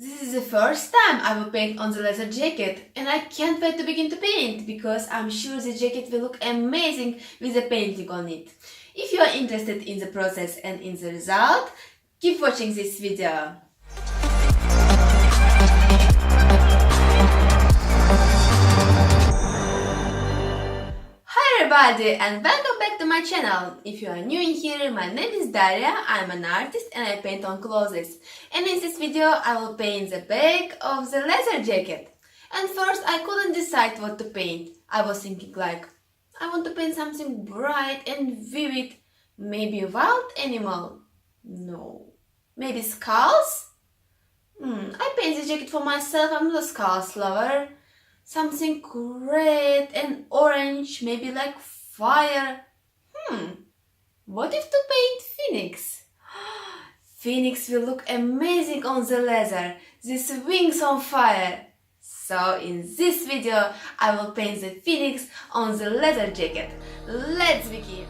This is the first time I will paint on the leather jacket, and I can't wait to begin to paint because I'm sure the jacket will look amazing with the painting on it. If you are interested in the process and in the result, keep watching this video. Hi everybody and welcome back to my channel. If you are new in here, my name is Daria, I'm an artist and I paint on clothes. And in this video I will paint the back of the leather jacket. And first I couldn't decide what to paint. I was thinking like, I want to paint something bright and vivid. Maybe a wild animal? No. Maybe skulls? I paint the jacket for myself, I'm not a skulls lover. Something red and orange, maybe like fire. What if to paint phoenix? Phoenix will look amazing on the leather, these wings on fire. So in this video I will paint the phoenix on the leather jacket. Let's begin!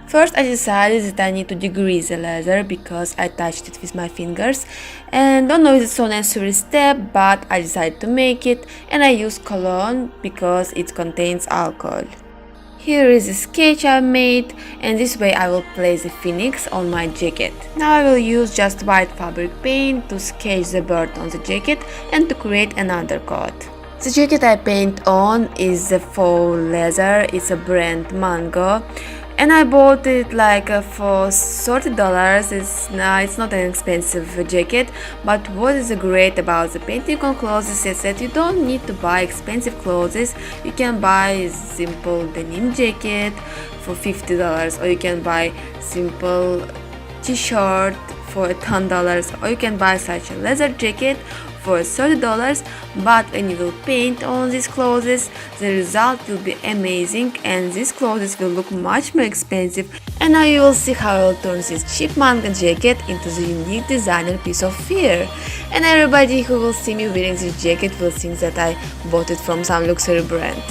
First I decided that I need to degrease the leather because I touched it with my fingers and don't know if it's so necessary step, but I decided to make it, and I use cologne because it contains alcohol. Here is a sketch I made, and this way I will place the phoenix on my jacket. Now I will use just white fabric paint to sketch the bird on the jacket and to create an undercoat. The jacket I paint on is a faux leather, it's a brand Mango. And I bought it like for $30. It's not an expensive jacket, but what is great about the painting on clothes is that you don't need to buy expensive clothes. You can buy a simple denim jacket for $50, or you can buy simple t-shirt for $10, or you can buy such a leather jacket for $30, but when you will paint on these clothes, the result will be amazing and these clothes will look much more expensive. And now you will see how I will turn this cheap manga jacket into the unique designer piece of fur. And everybody who will see me wearing this jacket will think that I bought it from some luxury brand.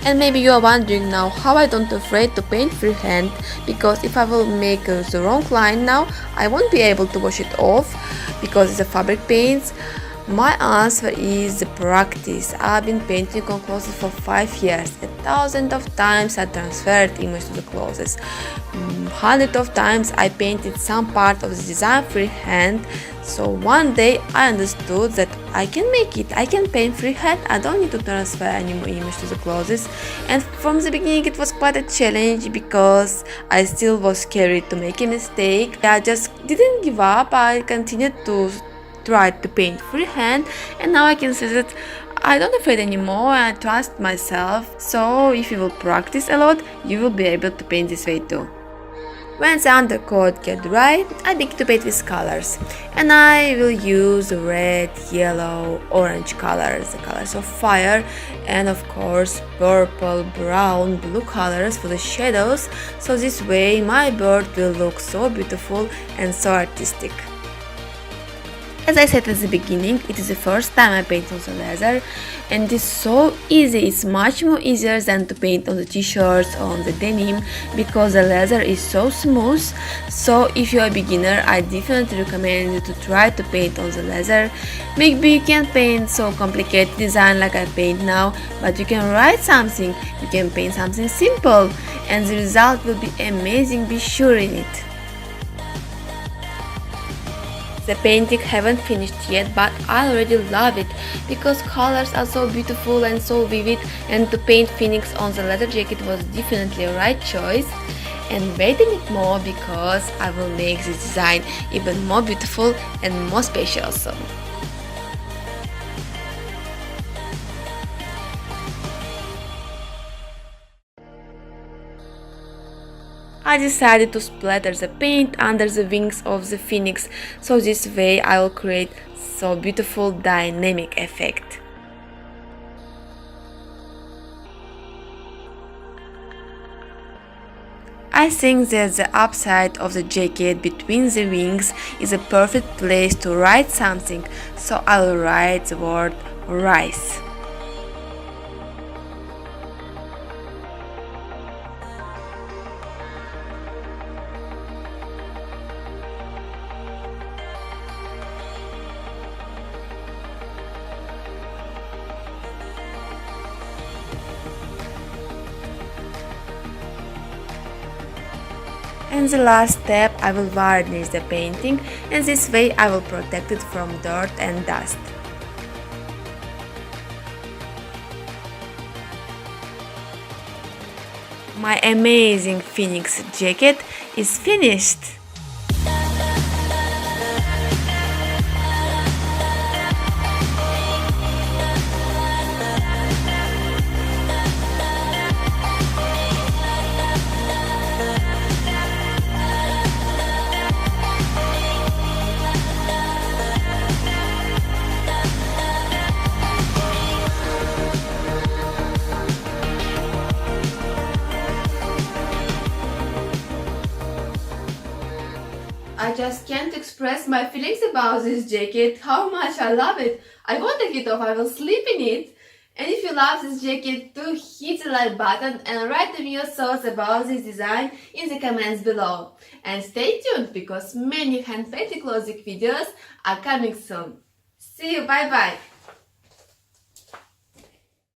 And maybe you are wondering now how I don't afraid to paint freehand, because if I will make the wrong line now, I won't be able to wash it off because it's a fabric paints. My answer is the practice. I've been painting on clothes for 5 years. 1,000 of times I transferred image to the clothes. 100 of times I painted some part of the design freehand. So one day I understood that I can make it. I can paint freehand. I don't need to transfer any more image to the clothes. And from the beginning it was quite a challenge because I still was scared to make a mistake. I just didn't give up. I continued to try to paint freehand, and now I can say that I don't afraid anymore. I trust myself. So if you will practice a lot, you will be able to paint this way too. When the undercoat gets dry, I begin to paint with colors, and I will use red, yellow, orange colors, the colors of fire, and of course purple, brown, blue colors for the shadows. So this way my bird will look so beautiful and so artistic. As I said at the beginning, it is the first time I paint on the leather, and it is so easy. It's much more easier than to paint on the t-shirts or on the denim because the leather is so smooth. So if you are a beginner, I definitely recommend you to try to paint on the leather. Maybe you can't paint so complicated design like I paint now, but you can write something, you can paint something simple, and the result will be amazing, be sure in it. The painting haven't finished yet, but I already love it because colors are so beautiful and so vivid, and to paint phoenix on the leather jacket was definitely a right choice. And wait a bit more because I will make this design even more beautiful and more special also. I decided to splatter the paint under the wings of the phoenix, so this way I will create so beautiful dynamic effect. I think that the upside of the jacket between the wings is a perfect place to write something, so I will write the word rice. And the last step, I will varnish the painting, and this way I will protect it from dirt and dust. My amazing Phoenix jacket is finished. I just can't express my feelings about this jacket, how much I love it. I won't take it off, I will sleep in it. And if you love this jacket, do hit the like button and write me your thoughts about this design in the comments below. And stay tuned because many hand painted clothing videos are coming soon. See you, bye bye!